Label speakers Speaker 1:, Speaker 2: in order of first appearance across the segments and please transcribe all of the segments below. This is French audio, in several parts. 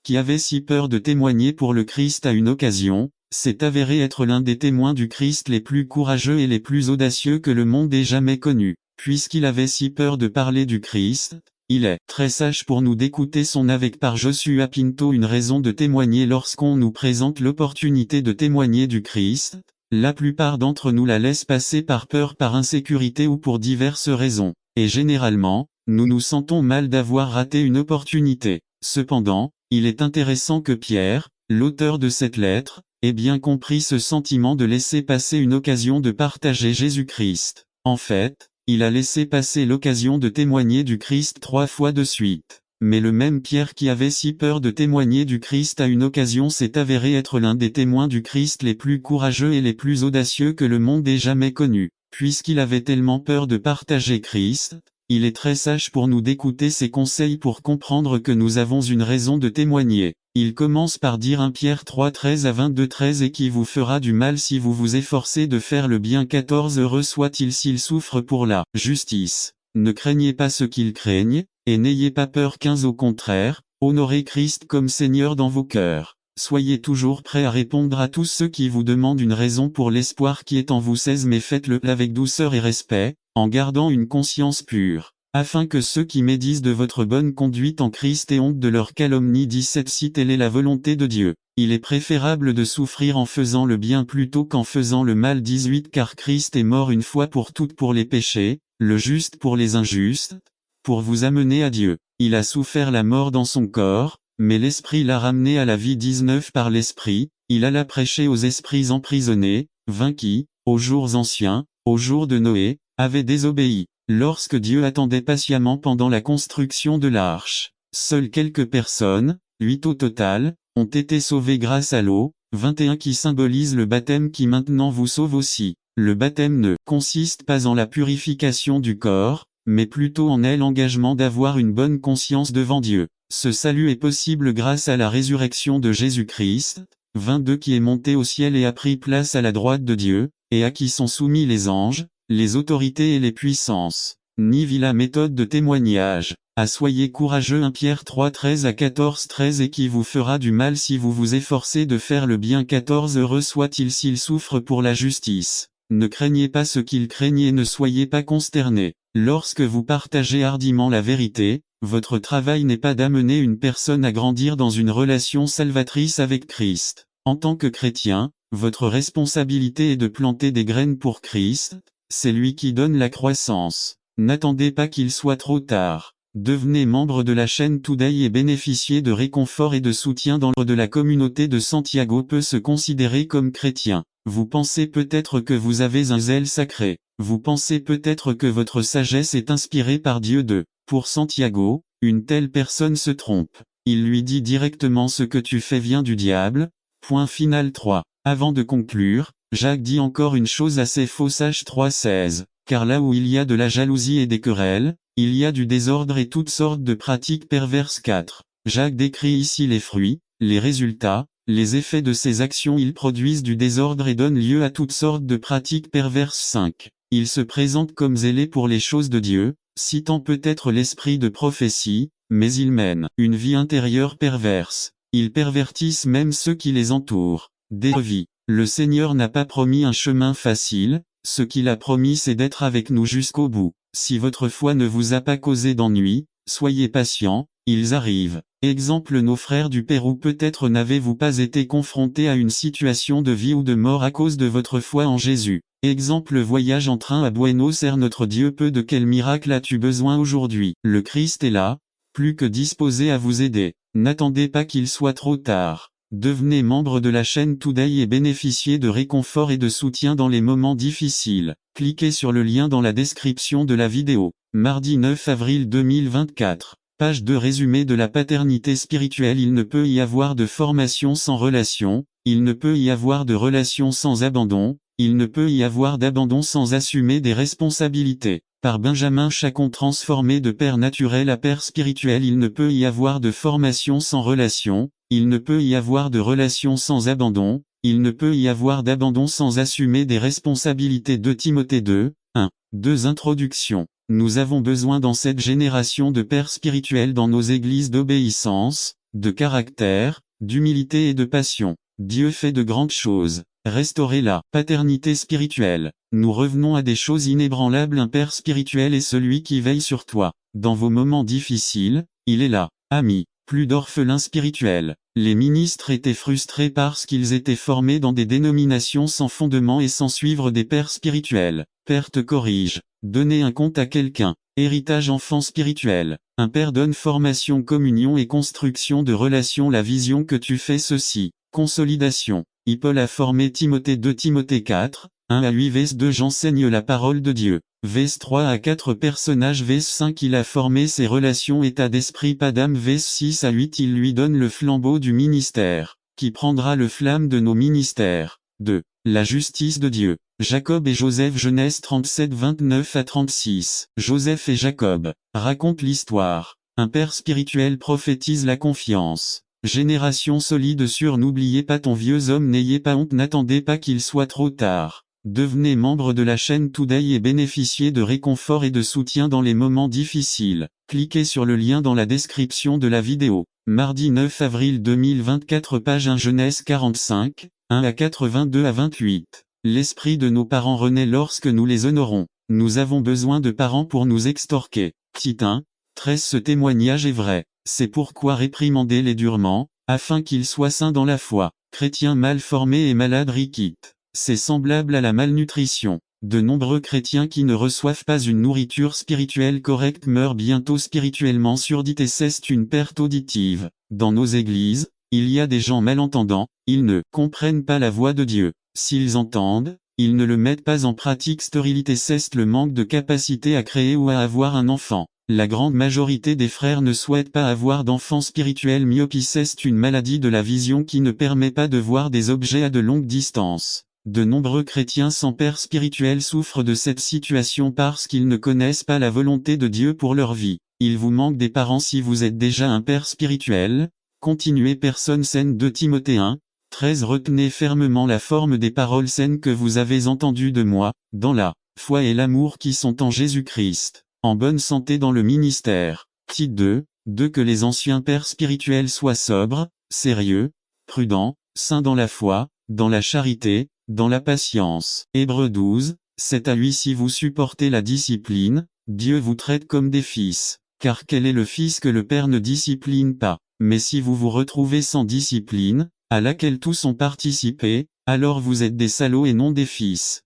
Speaker 1: qui avait si peur de témoigner pour le Christ à une occasion, s'est avéré être l'un des témoins du Christ les plus courageux et les plus audacieux que le monde ait jamais connus. Puisqu'il avait si peur de parler du Christ, il est très sage pour nous d'écouter son avec par Joshua Pinto une raison de témoigner lorsqu'on nous présente l'opportunité de témoigner du Christ. La plupart d'entre nous la laissent passer par peur, par insécurité ou pour diverses raisons. Et généralement, nous nous sentons mal d'avoir raté une opportunité. Cependant, il est intéressant que Pierre, l'auteur de cette lettre, ait bien compris ce sentiment de laisser passer une occasion de partager Jésus-Christ. En fait, il a laissé passer l'occasion de témoigner du Christ 3 fois de suite. Mais le même Pierre qui avait si peur de témoigner du Christ à une occasion s'est avéré être l'un des témoins du Christ les plus courageux et les plus audacieux que le monde ait jamais connus. Puisqu'il avait tellement peur de partager Christ, il est très sage pour nous d'écouter ses conseils pour comprendre que nous avons une raison de témoigner. Il commence par dire 1 Pierre 3 13 à 22 13 et qui vous fera du mal si vous vous efforcez de faire le bien 14 heureux soit-il s'il souffre pour la justice. Ne craignez pas ce qu'ils craignent, et n'ayez pas peur 15 au contraire, honorez Christ comme Seigneur dans vos cœurs. Soyez toujours prêts à répondre à tous ceux qui vous demandent une raison pour l'espoir qui est en vous 16 mais faites-le avec douceur et respect, en gardant une conscience pure, afin que ceux qui médisent de votre bonne conduite en Christ aient honte de leur calomnie 17 si telle est la volonté de Dieu. Il est préférable de souffrir en faisant le bien plutôt qu'en faisant le mal 18 car Christ est mort une fois pour toutes pour les péchés, le juste pour les injustes, pour vous amener à Dieu. Il a souffert la mort dans son corps, mais l'Esprit l'a ramené à la vie 19 par l'Esprit, il alla prêcher aux esprits emprisonnés, 20 qui, aux jours anciens, aux jours de Noé, avaient désobéi. Lorsque Dieu attendait patiemment pendant la construction de l'arche, seules quelques personnes, 8 au total, ont été sauvées grâce à l'eau, 21 qui symbolise le baptême qui maintenant vous sauve aussi. Le baptême ne consiste pas en la purification du corps, mais plutôt en l'engagement d'avoir une bonne conscience devant Dieu. Ce salut est possible grâce à la résurrection de Jésus-Christ, 22 qui est monté au ciel et a pris place à la droite de Dieu, et à qui sont soumis les anges, les autorités et les puissances. Ni la méthode de témoignage. Soyez courageux 1 Pierre 3 13 à 14 13 et qui vous fera du mal si vous vous efforcez de faire le bien 14 heureux soit-il s'il souffre pour la justice. Ne craignez pas ce qu'ils craignent et ne soyez pas consternés. Lorsque vous partagez hardiment la vérité, votre travail n'est pas d'amener une personne à grandir dans une relation salvatrice avec Christ. En tant que chrétien, votre responsabilité est de planter des graines pour Christ, c'est lui qui donne la croissance. N'attendez pas qu'il soit trop tard. Devenez membre de la chaîne Today et bénéficiez de réconfort et de soutien dans le de la communauté de Santiago peut se considérer comme chrétien. Vous pensez peut-être que vous avez un zèle sacré. Vous pensez peut-être que votre sagesse est inspirée par Dieu de. Pour Santiago, une telle personne se trompe. Il lui dit directement ce que tu fais vient du diable. Point final 3. Avant de conclure, Jacques dit encore une chose assez fausse H 3:16. Car là où il y a de la jalousie et des querelles, il y a du désordre et toutes sortes de pratiques perverses 4. Jacques décrit ici les fruits, les résultats, les effets de ces actions. Ils produisent du désordre et donnent lieu à toutes sortes de pratiques perverses 5. Il se présente comme zélé pour les choses de Dieu, citant peut-être l'esprit de prophétie, mais ils mènent une vie intérieure perverse. Ils pervertissent même ceux qui les entourent. Des vies. Le Seigneur n'a pas promis un chemin facile, ce qu'il a promis c'est d'être avec nous jusqu'au bout. Si votre foi ne vous a pas causé d'ennui, soyez patient, ils arrivent. Exemple nos frères du Pérou peut-être n'avez-vous pas été confronté à une situation de vie ou de mort à cause de votre foi en Jésus. Exemple voyage en train à Buenos Aires notre Dieu peut de quel miracle as-tu besoin aujourd'hui. Le Christ est là, plus que disposé à vous aider. N'attendez pas qu'il soit trop tard. Devenez membre de la chaîne Today et bénéficiez de réconfort et de soutien dans les moments difficiles. Cliquez sur le lien dans la description de la vidéo. Mardi 9 avril 2024. Page 2 résumé de la paternité spirituelle. Il ne peut y avoir de formation sans relation, il ne peut y avoir de relation sans abandon, il ne peut y avoir d'abandon sans assumer des responsabilités. Par Benjamin Chacon transformé de père naturel à père spirituel. Il ne peut y avoir de formation sans relation, il ne peut y avoir de relation sans abandon, il ne peut y avoir d'abandon sans assumer des responsabilités. 2 Timothée 2, 1. 2 Introduction. Nous avons besoin dans cette génération de pères spirituels dans nos églises d'obéissance, de caractère, d'humilité et de passion. Dieu fait de grandes choses. Restaurer la paternité spirituelle. Nous revenons à des choses inébranlables. Un père spirituel est celui qui veille sur toi. Dans vos moments difficiles, il est là. Ami. Plus d'orphelins spirituels. Les ministres étaient frustrés parce qu'ils étaient formés dans des dénominations sans fondement et sans suivre des pères spirituels. Père te corrige. Donner un compte à quelqu'un. Héritage enfant spirituel. Un père donne formation, communion et construction de relations. La vision que tu fais ceci. Consolidation. Paul a formé Timothée 2 Timothée 4, 1 à 8 Vs 2 J'enseigne la parole de Dieu. Vs 3 à 4 Personnages Vs 5 Il a formé ses relations état d'esprit Padam Vs 6 à 8 Il lui donne le flambeau du ministère, qui prendra le flamme de nos ministères. 2. La justice de Dieu. Jacob et Joseph Genèse 37 29 à 36. Joseph et Jacob racontent l'histoire. Un père spirituel prophétise la confiance. Génération solide sûre n'oubliez pas ton vieux homme n'ayez pas honte n'attendez pas qu'il soit trop tard. Devenez membre de la chaîne Today et bénéficiez de réconfort et de soutien dans les moments difficiles. Cliquez sur le lien dans la description de la vidéo. Mardi 9 avril 2024 page 1 Genèse 45, 1 à 4 22 à 28. L'esprit de nos parents renaît lorsque nous les honorons. Nous avons besoin de parents pour nous extorquer. Tite 1, 13 Ce témoignage est vrai. C'est pourquoi réprimandez-les durement, afin qu'ils soient saints dans la foi. Chrétiens mal formés et malades riquites. C'est semblable à la malnutrition. De nombreux chrétiens qui ne reçoivent pas une nourriture spirituelle correcte meurent bientôt spirituellement surdité. C'est une perte auditive. Dans nos églises, il y a des gens malentendants, ils ne comprennent pas la voix de Dieu. S'ils entendent, ils ne le mettent pas en pratique. Stérilité c'est le manque de capacité à créer ou à avoir un enfant. La grande majorité des frères ne souhaitent pas avoir d'enfants spirituels. Myopie c'est une maladie de la vision qui ne permet pas de voir des objets à de longue distance. De nombreux chrétiens sans père spirituel souffrent de cette situation parce qu'ils ne connaissent pas la volonté de Dieu pour leur vie. Il vous manque des parents si vous êtes déjà un père spirituel. Continuez personne saine 2 Timothée 1, 13 Retenez fermement la forme des paroles saines que vous avez entendues de moi, dans la foi et l'amour qui sont en Jésus-Christ. En bonne santé dans le ministère. Tite 2, que les anciens pères spirituels soient sobres, sérieux, prudents, saints dans la foi, dans la charité, dans la patience. Hébreux 12, 7 à 8 Si vous supportez la discipline, Dieu vous traite comme des fils. Car quel est le fils que le père ne discipline pas? Mais si vous vous retrouvez sans discipline, à laquelle tous ont participé, alors vous êtes des salauds et non des fils.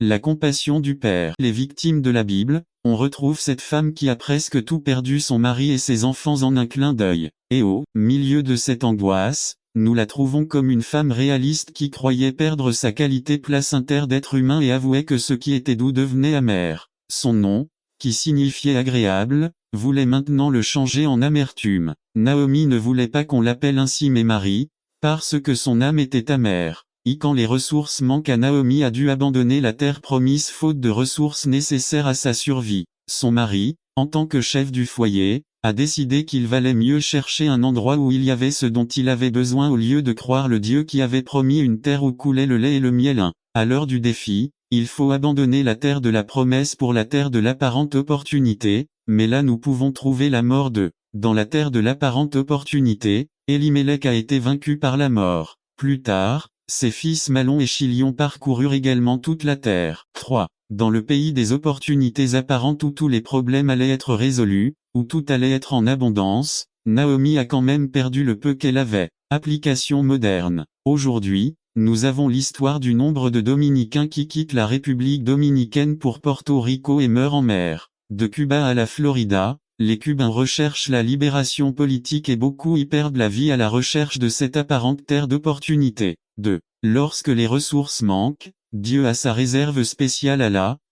Speaker 1: La compassion du père. Les victimes de la Bible, on retrouve cette femme qui a presque tout perdu son mari et ses enfants en un clin d'œil. Et au milieu de cette angoisse, nous la trouvons comme une femme réaliste qui croyait perdre sa qualité placentaire d'être humain et avouait que ce qui était doux devenait amer. Son nom, qui signifiait agréable, voulait maintenant le changer en amertume. Naomi ne voulait pas qu'on l'appelle ainsi mais Marie, parce que son âme était amère. Quand les ressources manquent à Naomi a dû abandonner la terre promise faute de ressources nécessaires à sa survie. Son mari, en tant que chef du foyer, a décidé qu'il valait mieux chercher un endroit où il y avait ce dont il avait besoin au lieu de croire le Dieu qui avait promis une terre où coulait le lait et le miel. À l'heure du défi, il faut abandonner la terre de la promesse pour la terre de l'apparente opportunité, mais là nous pouvons trouver la mort de. Dans la terre de l'apparente opportunité, Elimelech a été vaincu par la mort. Plus tard, ses fils Malon et Chilion parcoururent également toute la terre. 3. Dans le pays des opportunités apparentes où tous les problèmes allaient être résolus, où tout allait être en abondance, Naomi a quand même perdu le peu qu'elle avait. Application moderne. Aujourd'hui, nous avons l'histoire du nombre de Dominicains qui quittent la République dominicaine pour Porto Rico et meurent en mer. De Cuba à la Florida, les Cubains recherchent la libération politique et beaucoup y perdent la vie à la recherche de cette apparente terre d'opportunité. 2. Lorsque les ressources manquent, Dieu a sa réserve spéciale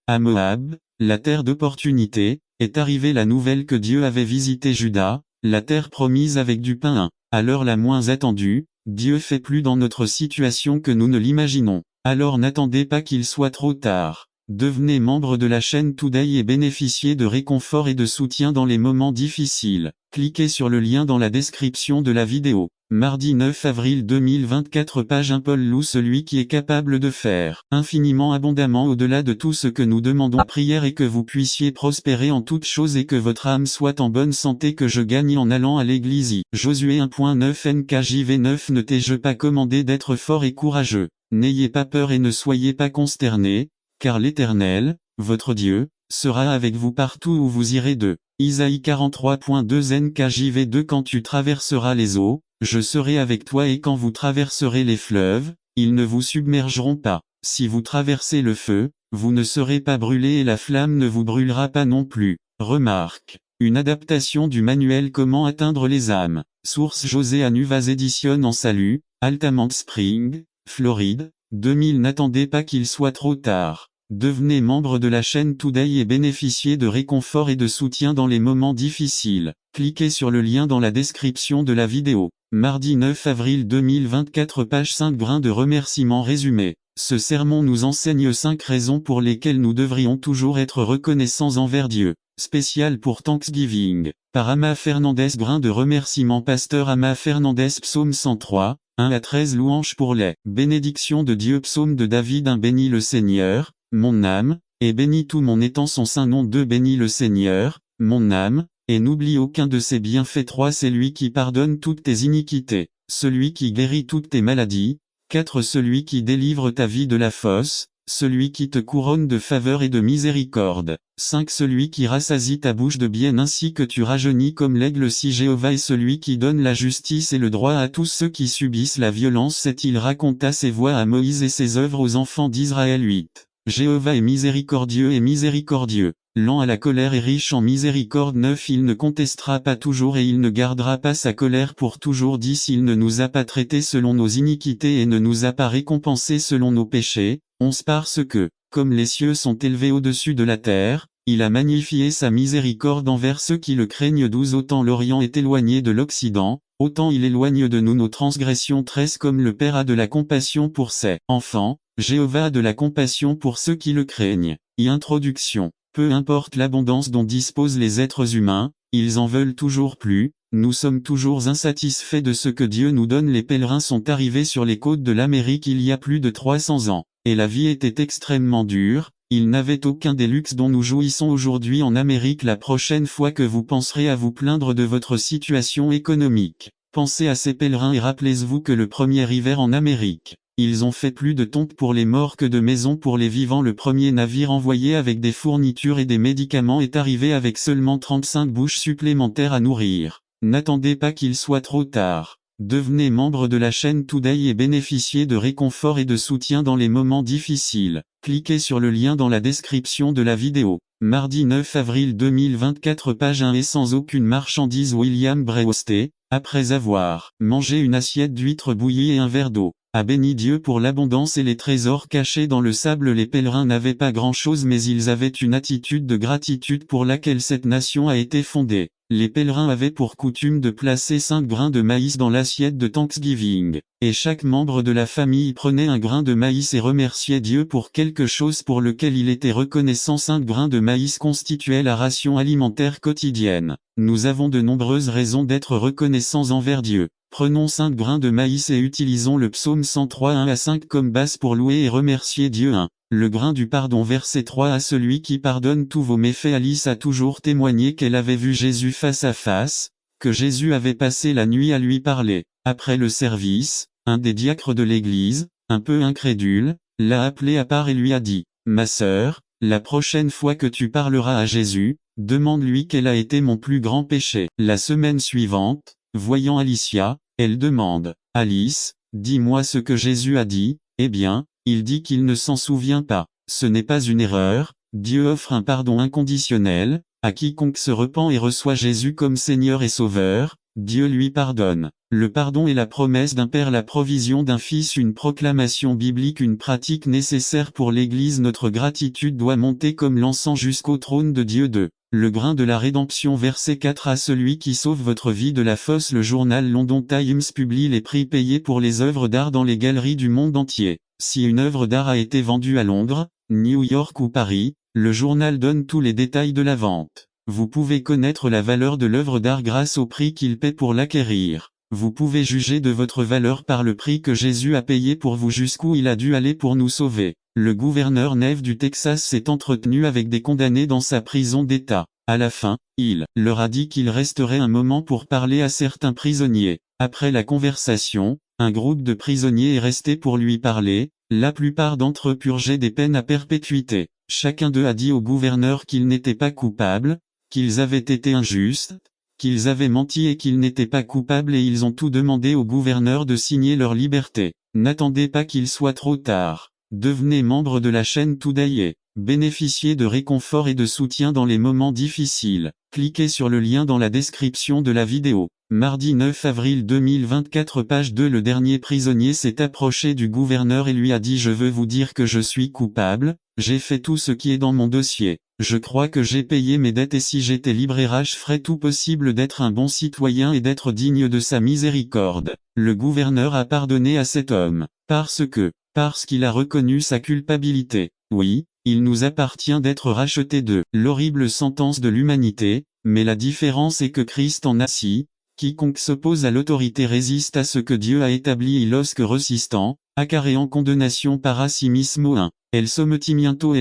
Speaker 1: à Moab, la terre d'opportunité, est arrivée la nouvelle que Dieu avait visité Juda, la terre promise avec du pain. À l'heure la moins attendue, Dieu fait plus dans notre situation que nous ne l'imaginons. Alors n'attendez pas qu'il soit trop tard. Devenez membre de la chaîne Today et bénéficiez de réconfort et de soutien dans les moments difficiles. Cliquez sur le lien dans la description de la vidéo. Mardi 9 avril 2024 page 1 Paul loue celui qui est capable de faire infiniment abondamment au-delà de tout ce que nous demandons prière et que vous puissiez prospérer en toutes choses et que votre âme soit en bonne santé que je gagne en allant à l'église. Josué 1.9 NKJV 9 Ne t'ai-je pas commandé d'être fort et courageux? N'ayez pas peur et ne soyez pas consternés, car l'Éternel, votre Dieu, sera avec vous partout où vous irez. Isaïe 43.2 NKJV 2 Quand tu traverseras les eaux, je serai avec toi et quand vous traverserez les fleuves, ils ne vous submergeront pas. Si vous traversez le feu, vous ne serez pas brûlés et la flamme ne vous brûlera pas non plus. Remarque. Une adaptation du manuel Comment atteindre les âmes. Source José Anuvaz Edition en Salut, Altamont Spring, Floride, 2000 N'attendez pas qu'il soit trop tard. Devenez membre de la chaîne Today et bénéficiez de réconfort et de soutien dans les moments difficiles. Cliquez sur le lien dans la description de la vidéo. Mardi 9 avril 2024 page 5 Grains de remerciement résumé. Ce sermon nous enseigne 5 raisons pour lesquelles nous devrions toujours être reconnaissants envers Dieu. Spécial pour Thanksgiving. Par Ama Fernandez Grains de remerciement Pasteur Ama Fernandez Psaume 103, 1 à 13 Louanges pour les bénédictions de Dieu Psaume de David 1 Bénis le Seigneur, mon âme, et bénis tout mon étant son saint nom 2 Bénis le Seigneur, mon âme, et n'oublie aucun de ses bienfaits 3 C'est lui qui pardonne toutes tes iniquités, celui qui guérit toutes tes maladies, 4 Celui qui délivre ta vie de la fosse, celui qui te couronne de faveur et de miséricorde, 5 Celui qui rassasie ta bouche de bien ainsi que tu rajeunis comme l'aigle si Jéhovah est celui qui donne la justice et le droit à tous ceux qui subissent la violence 7 Il raconta ses voies à Moïse et ses œuvres aux enfants d'Israël 8 Jéhovah est miséricordieux, lent à la colère et riche en miséricorde 9 Il ne contestera pas toujours et il ne gardera pas sa colère pour toujours 10 Il ne nous a pas traités selon nos iniquités et ne nous a pas récompensés selon nos péchés, 11 Parce que, comme les cieux sont élevés au-dessus de la terre, il a magnifié sa miséricorde envers ceux qui le craignent 12 Autant l'Orient est éloigné de l'Occident, autant il éloigne de nous nos transgressions 13 Comme le Père a de la compassion pour ses enfants, Jéhovah a de la compassion pour ceux qui le craignent. Introduction. Peu importe l'abondance dont disposent les êtres humains, ils en veulent toujours plus, nous sommes toujours insatisfaits de ce que Dieu nous donne. Les pèlerins sont arrivés sur les côtes de l'Amérique il y a plus de 300 ans, et la vie était extrêmement dure, ils n'avaient aucun des luxes dont nous jouissons aujourd'hui en Amérique. La prochaine fois que vous penserez à vous plaindre de votre situation économique, pensez à ces pèlerins et rappelez-vous que le premier hiver en Amérique, ils ont fait plus de tombes pour les morts que de maisons pour les vivants. Le premier navire envoyé avec des fournitures et des médicaments est arrivé avec seulement 35 bouches supplémentaires à nourrir. N'attendez pas qu'il soit trop tard. Devenez membre de la chaîne Today et bénéficiez de réconfort et de soutien dans les moments difficiles. Cliquez sur le lien dans la description de la vidéo. Mardi 9 avril 2024 page 1 Et sans aucune marchandise William Breauste, après avoir mangé une assiette d'huîtres bouillies et un verre d'eau, a béni Dieu pour l'abondance et les trésors cachés dans le sable. Les pèlerins n'avaient pas grand-chose mais ils avaient une attitude de gratitude pour laquelle cette nation a été fondée. Les pèlerins avaient pour coutume de placer 5 grains de maïs dans l'assiette de Thanksgiving, et chaque membre de la famille prenait un grain de maïs et remerciait Dieu pour quelque chose pour lequel il était reconnaissant. 5 grains de maïs constituaient la ration alimentaire quotidienne. Nous avons de nombreuses raisons d'être reconnaissants envers Dieu. Prenons 5 grains de maïs et utilisons le psaume 103 1 à 5 comme base pour louer et remercier Dieu. 1. Le grain du pardon verset 3 À celui qui pardonne tous vos méfaits. Alice a toujours témoigné qu'elle avait vu Jésus face à face, que Jésus avait passé la nuit à lui parler. Après le service, un des diacres de l'église, un peu incrédule, l'a appelé à part et lui a dit, « Ma sœur, la prochaine fois que tu parleras à Jésus, demande-lui quel a été mon plus grand péché. » La semaine suivante, voyant Alicia, elle demande, « Alice, dis-moi ce que Jésus a dit. » Eh bien, il dit qu'il ne s'en souvient pas. Ce n'est pas une erreur, Dieu offre un pardon inconditionnel, à quiconque se repent et reçoit Jésus comme Seigneur et Sauveur, Dieu lui pardonne. Le pardon est la promesse d'un Père, la provision d'un Fils, une proclamation biblique, une pratique nécessaire pour l'Église. Notre gratitude doit monter comme l'encens jusqu'au trône de Dieu. 2. Le grain de la rédemption verset 4 À celui qui sauve votre vie de la fosse. Le journal London Times publie les prix payés pour les œuvres d'art dans les galeries du monde entier. Si une œuvre d'art a été vendue à Londres, New York ou Paris, le journal donne tous les détails de la vente. Vous pouvez connaître la valeur de l'œuvre d'art grâce au prix qu'il paie pour l'acquérir. Vous pouvez juger de votre valeur par le prix que Jésus a payé pour vous, jusqu'où il a dû aller pour nous sauver. Le gouverneur Neve du Texas s'est entretenu avec des condamnés dans sa prison d'État. À la fin, il leur a dit qu'il resterait un moment pour parler à certains prisonniers. Après la conversation, un groupe de prisonniers est resté pour lui parler. La plupart d'entre eux purgeaient des peines à perpétuité. Chacun d'eux a dit au gouverneur qu'ils n'étaient pas coupables, qu'ils avaient été injustes, qu'ils avaient menti et qu'ils n'étaient pas coupables, et ils ont tout demandé au gouverneur de signer leur liberté. N'attendez pas qu'il soit trop tard. Devenez membre de la chaîne Today et bénéficiez de réconfort et de soutien dans les moments difficiles. Cliquez sur le lien dans la description de la vidéo. Mardi 9 avril 2024, page 2. Le dernier prisonnier s'est approché du gouverneur et lui a dit: je veux vous dire que je suis coupable, j'ai fait tout ce qui est dans mon dossier. Je crois que j'ai payé mes dettes, et si j'étais libre, je ferais tout possible d'être un bon citoyen et d'être digne de sa miséricorde. Le gouverneur a pardonné à cet homme. Parce qu'il a reconnu sa culpabilité. Oui, il nous appartient d'être rachetés de l'horrible sentence de l'humanité, mais la différence est que Christ en a si. Quiconque s'oppose à l'autorité résiste à ce que Dieu a établi, y losque resistant, acarreant condamnation para sí mismo 1. El sometimiento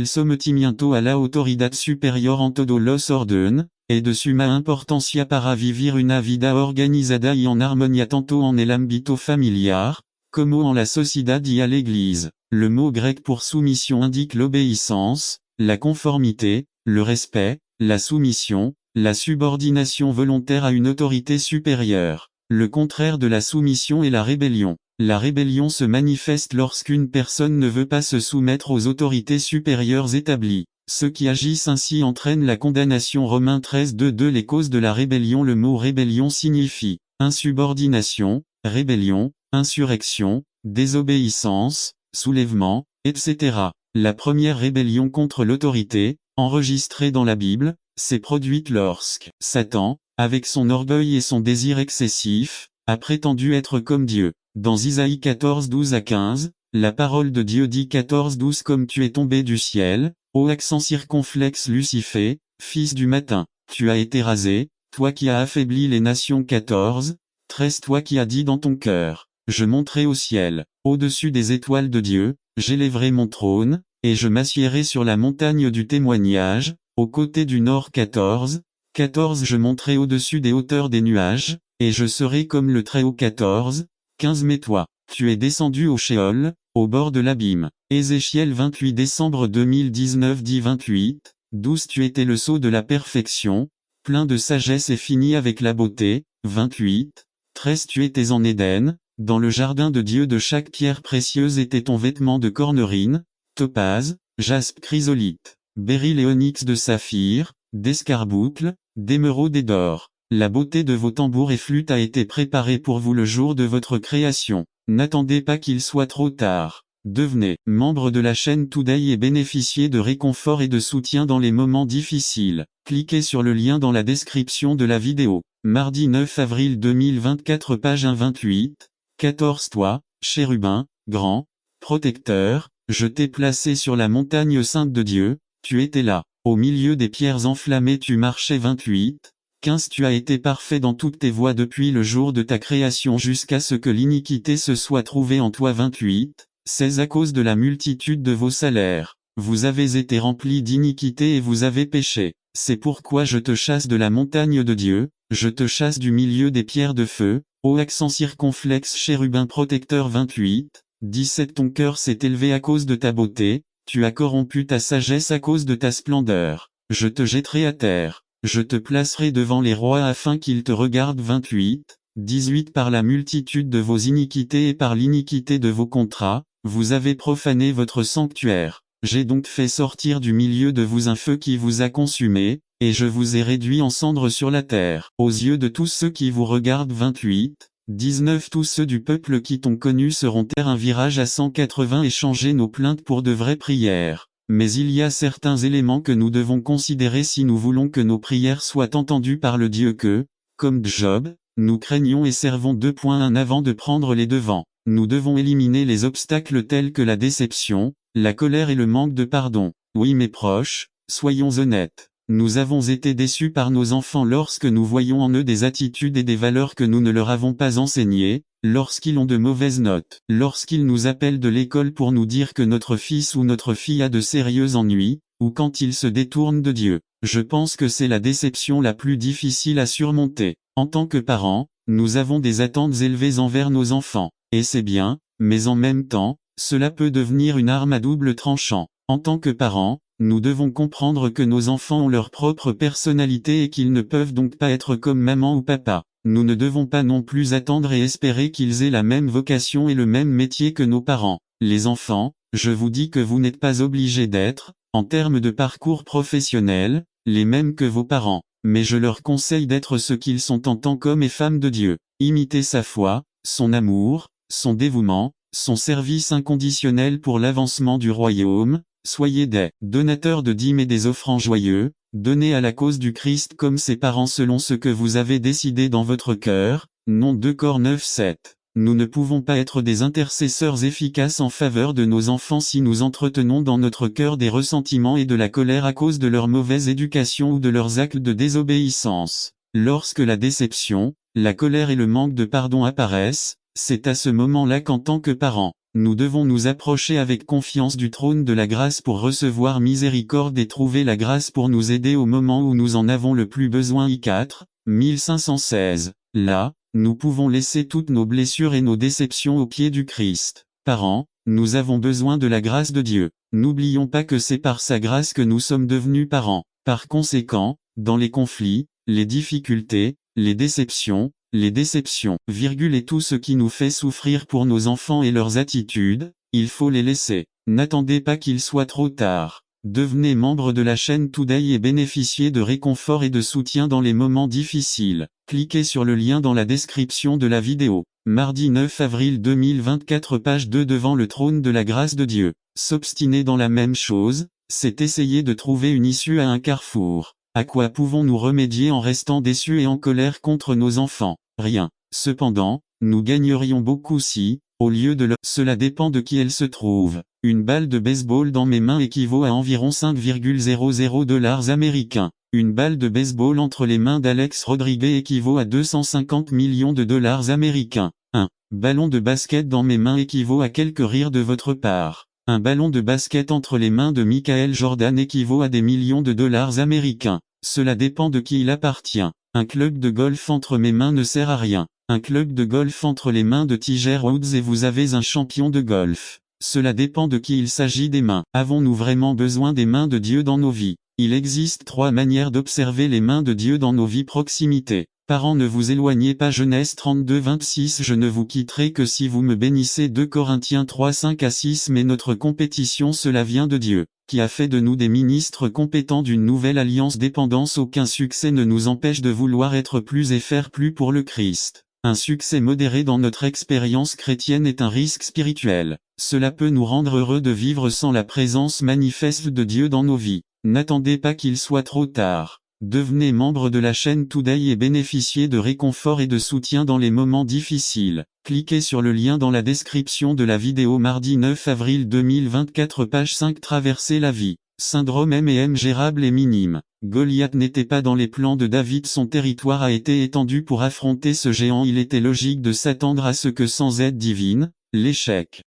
Speaker 1: a la autoridad superior en todo los orden, es de suma importancia para vivir una vida organizada y en armonía tanto en el ámbito familiar, como en la sociedad y a l'église. Le mot grec pour soumission indique l'obéissance, la conformité, le respect, la soumission, la subordination volontaire à une autorité supérieure. Le contraire de la soumission est la rébellion. La rébellion se manifeste lorsqu'une personne ne veut pas se soumettre aux autorités supérieures établies. Ceux qui agissent ainsi entraînent la condamnation. Romains 13:2. Les causes de la rébellion. Le mot rébellion signifie insubordination, rébellion, insurrection, désobéissance, soulèvement, etc. La première rébellion contre l'autorité, enregistrée dans la Bible, s'est produite lorsque Satan, avec son orgueil et son désir excessif, a prétendu être comme Dieu. Dans Isaïe 14:12-15, la parole de Dieu dit 14:12: comme tu es tombé du ciel, ô accent circonflexe Lucifer, fils du matin, tu as été rasé, toi qui as affaibli les nations. 14:13 Toi qui as dit dans ton cœur: je monterai au ciel, au-dessus des étoiles de Dieu, j'élèverai mon trône, et je m'assiérai sur la montagne du témoignage, au côté du nord. 14:14 Je monterai au-dessus des hauteurs des nuages, et je serai comme le Très-Haut. 14:15 Mais toi, tu es descendu au Sheol, au bord de l'abîme. Ézéchiel 28 décembre 2019 dit 28:12 Tu étais le sceau de la perfection, plein de sagesse et fini avec la beauté. 28:13 Tu étais en Éden, dans le jardin de Dieu. De chaque pierre précieuse était ton vêtement de cornerine, topaze, jaspe, chrysolite, béryl et onyx, de saphir, d'escarboucle, d'émeraude et d'or. La beauté de vos tambours et flûtes a été préparée pour vous le jour de votre création. N'attendez pas qu'il soit trop tard. Devenez membre de la chaîne Today et bénéficiez de réconfort et de soutien dans les moments difficiles. Cliquez sur le lien dans la description de la vidéo. Mardi 9 avril 2024, page 1. 28:14 Toi, chérubin, grand, protecteur, je t'ai placé sur la montagne sainte de Dieu, tu étais là, au milieu des pierres enflammées tu marchais. 28:15 Tu as été parfait dans toutes tes voies depuis le jour de ta création jusqu'à ce que l'iniquité se soit trouvée en toi. 28:16 À cause de la multitude de vos salaires, vous avez été remplis d'iniquité et vous avez péché. C'est pourquoi je te chasse de la montagne de Dieu, je te chasse du milieu des pierres de feu, ô accent circonflexe chérubin protecteur. 28:17 Ton cœur s'est élevé à cause de ta beauté, tu as corrompu ta sagesse à cause de ta splendeur. Je te jetterai à terre, je te placerai devant les rois afin qu'ils te regardent. 28:18 Par la multitude de vos iniquités et par l'iniquité de vos contrats, vous avez profané votre sanctuaire. J'ai donc fait sortir du milieu de vous un feu qui vous a consumé, et je vous ai réduit en cendres sur la terre. Aux yeux de tous ceux qui vous regardent. 28:19 Tous ceux du peuple qui t'ont connu seront taire un virage à 180 et changer nos plaintes pour de vraies prières. Mais il y a certains éléments que nous devons considérer si nous voulons que nos prières soient entendues par le Dieu que, comme Job, nous craignons et servons. 2.1 Avant de prendre les devants, nous devons éliminer les obstacles tels que la déception, la colère et le manque de pardon. Oui mes proches, soyons honnêtes. Nous avons été déçus par nos enfants lorsque nous voyons en eux des attitudes et des valeurs que nous ne leur avons pas enseignées, lorsqu'ils ont de mauvaises notes, lorsqu'ils nous appellent de l'école pour nous dire que notre fils ou notre fille a de sérieux ennuis, ou quand ils se détournent de Dieu. Je pense que c'est la déception la plus difficile à surmonter. En tant que parents, nous avons des attentes élevées envers nos enfants, et c'est bien, mais en même temps, cela peut devenir une arme à double tranchant. En tant que parents, nous devons comprendre que nos enfants ont leur propre personnalité et qu'ils ne peuvent donc pas être comme maman ou papa. Nous ne devons pas non plus attendre et espérer qu'ils aient la même vocation et le même métier que nos parents. Les enfants, je vous dis que vous n'êtes pas obligés d'être, en termes de parcours professionnel, les mêmes que vos parents, mais je leur conseille d'être ce qu'ils sont en tant qu'hommes et femmes de Dieu. Imitez sa foi, son amour, son dévouement, son service inconditionnel pour l'avancement du royaume. Soyez des donateurs de dîmes et des offrandes joyeux, donnez à la cause du Christ comme ses parents selon ce que vous avez décidé dans votre cœur. Non 2 Cor 9-7. Nous ne pouvons pas être des intercesseurs efficaces en faveur de nos enfants si nous entretenons dans notre cœur des ressentiments et de la colère à cause de leur mauvaise éducation ou de leurs actes de désobéissance. Lorsque la déception, la colère et le manque de pardon apparaissent, c'est à ce moment-là qu'en tant que parents, nous devons nous approcher avec confiance du trône de la grâce pour recevoir miséricorde et trouver la grâce pour nous aider au moment où nous en avons le plus besoin. I4, 1516. Là, nous pouvons laisser toutes nos blessures et nos déceptions aux pieds du Christ. Parents, nous avons besoin de la grâce de Dieu. N'oublions pas que c'est par sa grâce que nous sommes devenus parents. Par conséquent, dans les conflits, les difficultés, les déceptions, et tout ce qui nous fait souffrir pour nos enfants et leurs attitudes, il faut les laisser. N'attendez pas qu'il soit trop tard. Devenez membre de la chaîne Today et bénéficiez de réconfort et de soutien dans les moments difficiles. Cliquez sur le lien dans la description de la vidéo. Mardi 9 avril 2024 page 2 devant le trône de la grâce de Dieu. S'obstiner dans la même chose, c'est essayer de trouver une issue à un carrefour. À quoi pouvons-nous remédier en restant déçus et en colère contre nos enfants? Rien. Cependant, nous gagnerions beaucoup si, au lieu de cela dépend de qui elle se trouve. Une balle de baseball dans mes mains équivaut à environ 5,00 dollars américains. Une balle de baseball entre les mains d'Alex Rodriguez équivaut à 250 millions de dollars américains. Un ballon de basket dans mes mains équivaut à quelques rires de votre part. Un ballon de basket entre les mains de Michael Jordan équivaut à des millions de dollars américains. Cela dépend de qui il appartient. Un club de golf entre mes mains ne sert à rien. Un club de golf entre les mains de Tiger Woods et vous avez un champion de golf. Cela dépend de qui il s'agit des mains. Avons-nous vraiment besoin des mains de Dieu dans nos vies? Il existe 3 manières d'observer les mains de Dieu dans nos vies. Proximité. Parents, ne vous éloignez pas. Genèse 32-26. Je ne vous quitterai que si vous me bénissez. 2 Corinthiens 3-5-6. Mais notre compétition, cela vient de Dieu, qui a fait de nous des ministres compétents d'une nouvelle alliance. Dépendance. Aucun succès ne nous empêche de vouloir être plus et faire plus pour le Christ. Un succès modéré dans notre expérience chrétienne est un risque spirituel. Cela peut nous rendre heureux de vivre sans la présence manifeste de Dieu dans nos vies. N'attendez pas qu'il soit trop tard. Devenez membre de la chaîne Today et bénéficiez de réconfort et de soutien dans les moments difficiles. Cliquez sur le lien dans la description de la vidéo. Mardi 9 avril 2024 page 5. Traverser la vie. Syndrome M&M gérable et minime. Goliath n'était pas dans les plans de David. Son territoire a été étendu pour affronter ce géant. Il était logique de s'attendre à ce que sans aide divine, l'échec.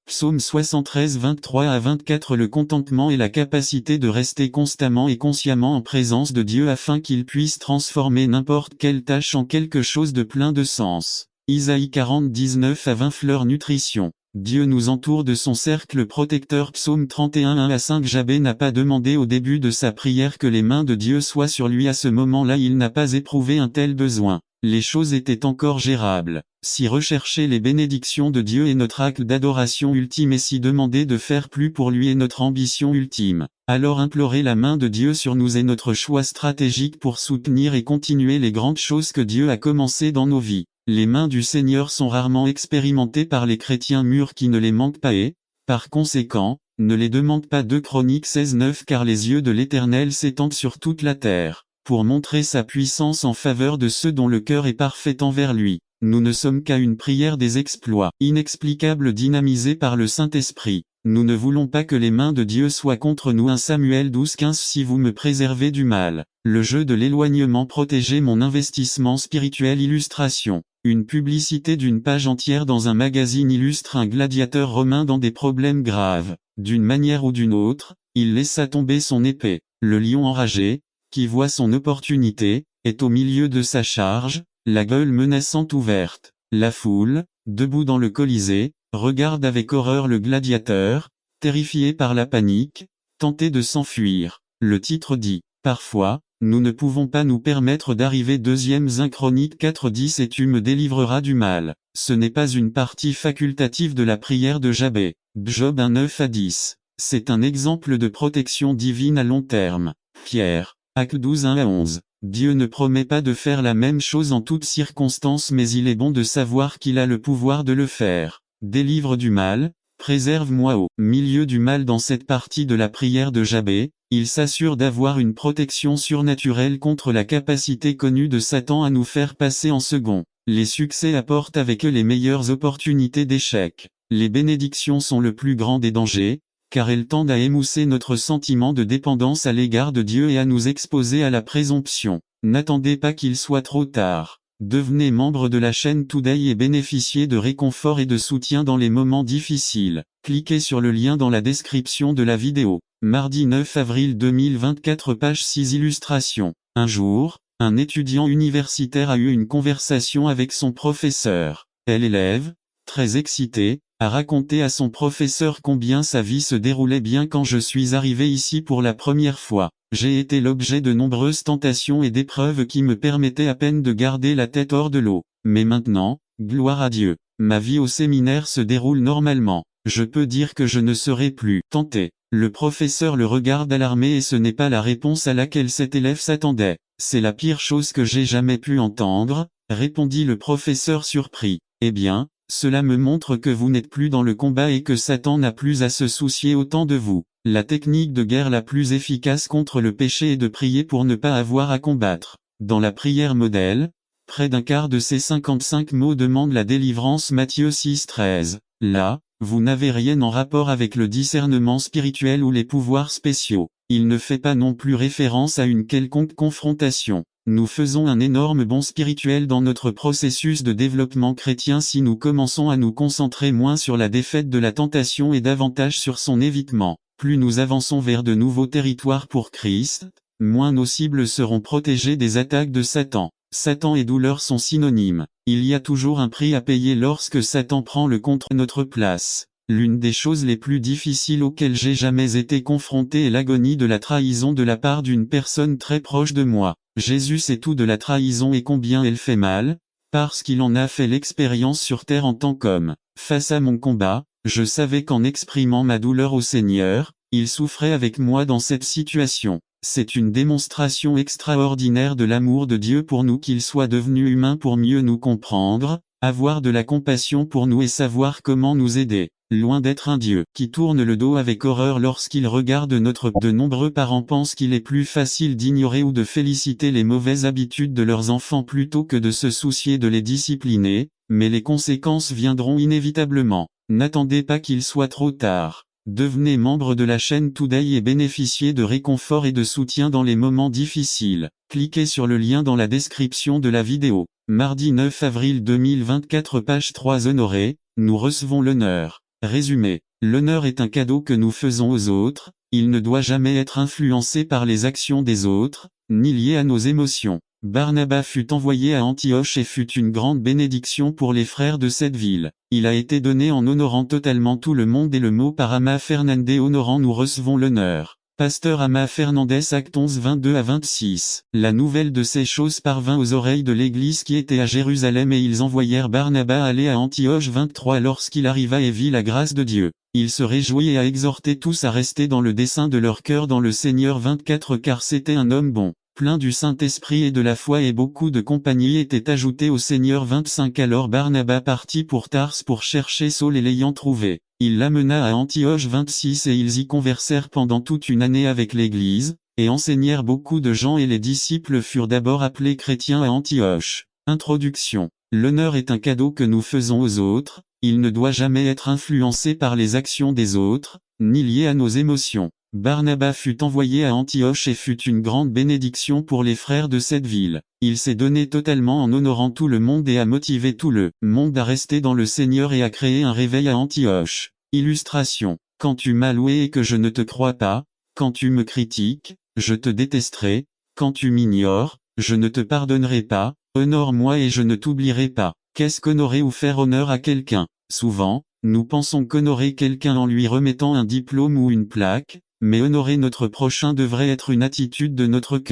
Speaker 1: Psaume 73 23-24. Le contentement est la capacité de rester constamment et consciemment en présence de Dieu afin qu'il puisse transformer n'importe quelle tâche en quelque chose de plein de sens. Isaïe 40 19-20. Fleur nutrition. Dieu nous entoure de son cercle protecteur. Psaume 31 1-5. Jabez n'a pas demandé au début de sa prière que les mains de Dieu soient sur lui. À ce moment-là, il n'a pas éprouvé un tel besoin. Les choses étaient encore gérables. Si rechercher les bénédictions de Dieu est notre acte d'adoration ultime et si demander de faire plus pour lui est notre ambition ultime, alors implorer la main de Dieu sur nous est notre choix stratégique pour soutenir et continuer les grandes choses que Dieu a commencées dans nos vies. Les mains du Seigneur sont rarement expérimentées par les chrétiens mûrs qui ne les manquent pas et, par conséquent, ne les demandent pas. 2 Chroniques 16-9. Car les yeux de l'Éternel s'étendent sur toute la terre, pour montrer sa puissance en faveur de ceux dont le cœur est parfait envers lui. Nous ne sommes qu'à une prière des exploits inexplicables dynamisés par le Saint-Esprit. Nous ne voulons pas que les mains de Dieu soient contre nous. 1 Samuel 12:15. Si vous me préservez du mal. Le jeu de l'éloignement protégeait mon investissement spirituel. Illustration. Une publicité d'une page entière dans un magazine illustre un gladiateur romain dans des problèmes graves. D'une manière ou d'une autre, il laissa tomber son épée. Le lion enragé, qui voit son opportunité, est au milieu de sa charge, la gueule menaçante ouverte. La foule, debout dans le Colisée, regarde avec horreur le gladiateur, terrifié par la panique, tenté de s'enfuir. Le titre dit, parfois, nous ne pouvons pas nous permettre d'arriver. 2 Chroniques 4:10. Et tu me délivreras du mal. Ce n'est pas une partie facultative de la prière de Jabez. Job 1:9-10. C'est un exemple de protection divine à long terme. Pierre, Actes 12:1-11. Dieu ne promet pas de faire la même chose en toutes circonstances, mais il est bon de savoir qu'il a le pouvoir de le faire. Délivre du mal, préserve-moi au milieu du mal. Dans cette partie de la prière de Jabez, il s'assure d'avoir une protection surnaturelle contre la capacité connue de Satan à nous faire passer en second. Les succès apportent avec eux les meilleures opportunités d'échec. Les bénédictions sont le plus grand des dangers, car elles tendent à émousser notre sentiment de dépendance à l'égard de Dieu et à nous exposer à la présomption. N'attendez pas qu'il soit trop tard. Devenez membre de la chaîne Today et bénéficiez de réconfort et de soutien dans les moments difficiles. Cliquez sur le lien dans la description de la vidéo. Mardi 9 avril 2024, page 6. Illustration. Un jour, un étudiant universitaire a eu une conversation avec son professeur. L'élève, très excité, a raconté à son professeur combien sa vie se déroulait bien. Quand je suis arrivé ici pour la première fois, j'ai été l'objet de nombreuses tentations et d'épreuves qui me permettaient à peine de garder la tête hors de l'eau. Mais maintenant, gloire à Dieu, ma vie au séminaire se déroule normalement. Je peux dire que je ne serai plus tenté. Le professeur le regarde alarmé et ce n'est pas la réponse à laquelle cet élève s'attendait. C'est la pire chose que j'ai jamais pu entendre, répondit le professeur surpris. Eh bien, cela me montre que vous n'êtes plus dans le combat et que Satan n'a plus à se soucier autant de vous. La technique de guerre la plus efficace contre le péché est de prier pour ne pas avoir à combattre. Dans la prière modèle, près d'un quart de ces 55 mots demandent la délivrance. Matthieu 6:13. Là, vous n'avez rien en rapport avec le discernement spirituel ou les pouvoirs spéciaux. Il ne fait pas non plus référence à une quelconque confrontation. Nous faisons un énorme bond spirituel dans notre processus de développement chrétien si nous commençons à nous concentrer moins sur la défaite de la tentation et davantage sur son évitement. Plus nous avançons vers de nouveaux territoires pour Christ, moins nos cibles seront protégées des attaques de Satan. Satan et douleur sont synonymes. Il y a toujours un prix à payer lorsque Satan prend le contre notre place. L'une des choses les plus difficiles auxquelles j'ai jamais été confronté est l'agonie de la trahison de la part d'une personne très proche de moi. Jésus sait tout de la trahison et combien elle fait mal, parce qu'il en a fait l'expérience sur terre en tant qu'homme. Face à mon combat, je savais qu'en exprimant ma douleur au Seigneur, il souffrait avec moi dans cette situation. C'est une démonstration extraordinaire de l'amour de Dieu pour nous qu'il soit devenu humain pour mieux nous comprendre, avoir de la compassion pour nous et savoir comment nous aider. Loin d'être un Dieu qui tourne le dos avec horreur lorsqu'il regarde de nombreux parents pensent qu'il est plus facile d'ignorer ou de féliciter les mauvaises habitudes de leurs enfants plutôt que de se soucier de les discipliner, mais les conséquences viendront inévitablement. N'attendez pas qu'il soit trop tard. Devenez membre de la chaîne Today et bénéficiez de réconfort et de soutien dans les moments difficiles. Cliquez sur le lien dans la description de la vidéo. Mardi 9 avril 2024, page 3. Honoré, nous recevons l'honneur. Résumé. L'honneur est un cadeau que nous faisons aux autres, il ne doit jamais être influencé par les actions des autres, ni lié à nos émotions. Barnabas fut envoyé à Antioche et fut une grande bénédiction pour les frères de cette ville. Il a été donné en honorant totalement tout le monde et le mot par Ama Fernandez. Honorant, nous recevons l'honneur. Pasteur Ama Fernandez. Actes 11 22-26. La nouvelle de ces choses parvint aux oreilles de l'église qui était à Jérusalem et ils envoyèrent Barnabas aller à Antioche. 23. Lorsqu'il arriva et vit la grâce de Dieu, il se réjouit et a exhorté tous à rester dans le dessein de leur cœur dans le Seigneur. 24. Car c'était un homme bon, plein du Saint-Esprit et de la foi, et beaucoup de compagnies étaient ajoutées au Seigneur. 25. Alors Barnabas partit pour Tars pour chercher Saul et l'ayant trouvé, il l'amena à Antioche. 26. Et ils y conversèrent pendant toute une année avec l'Église, et enseignèrent beaucoup de gens, et les disciples furent d'abord appelés chrétiens à Antioche. Introduction. L'honneur est un cadeau que nous faisons aux autres, il ne doit jamais être influencé par les actions des autres, ni lié à nos émotions. Barnabas fut envoyé à Antioche et fut une grande bénédiction pour les frères de cette ville. Il s'est donné totalement en honorant tout le monde et a motivé tout le monde à rester dans le Seigneur et à créer un réveil à Antioche. Illustration. Quand tu m'as loué et que je ne te crois pas, quand tu me critiques, je te détesterai, quand tu m'ignores, je ne te pardonnerai pas, honore-moi et je ne t'oublierai pas. Qu'est-ce qu'honorer ou faire honneur à quelqu'un? Souvent, nous pensons qu'honorer quelqu'un en lui remettant un diplôme ou une plaque, mais honorer notre prochain devrait être une attitude de notre cœur.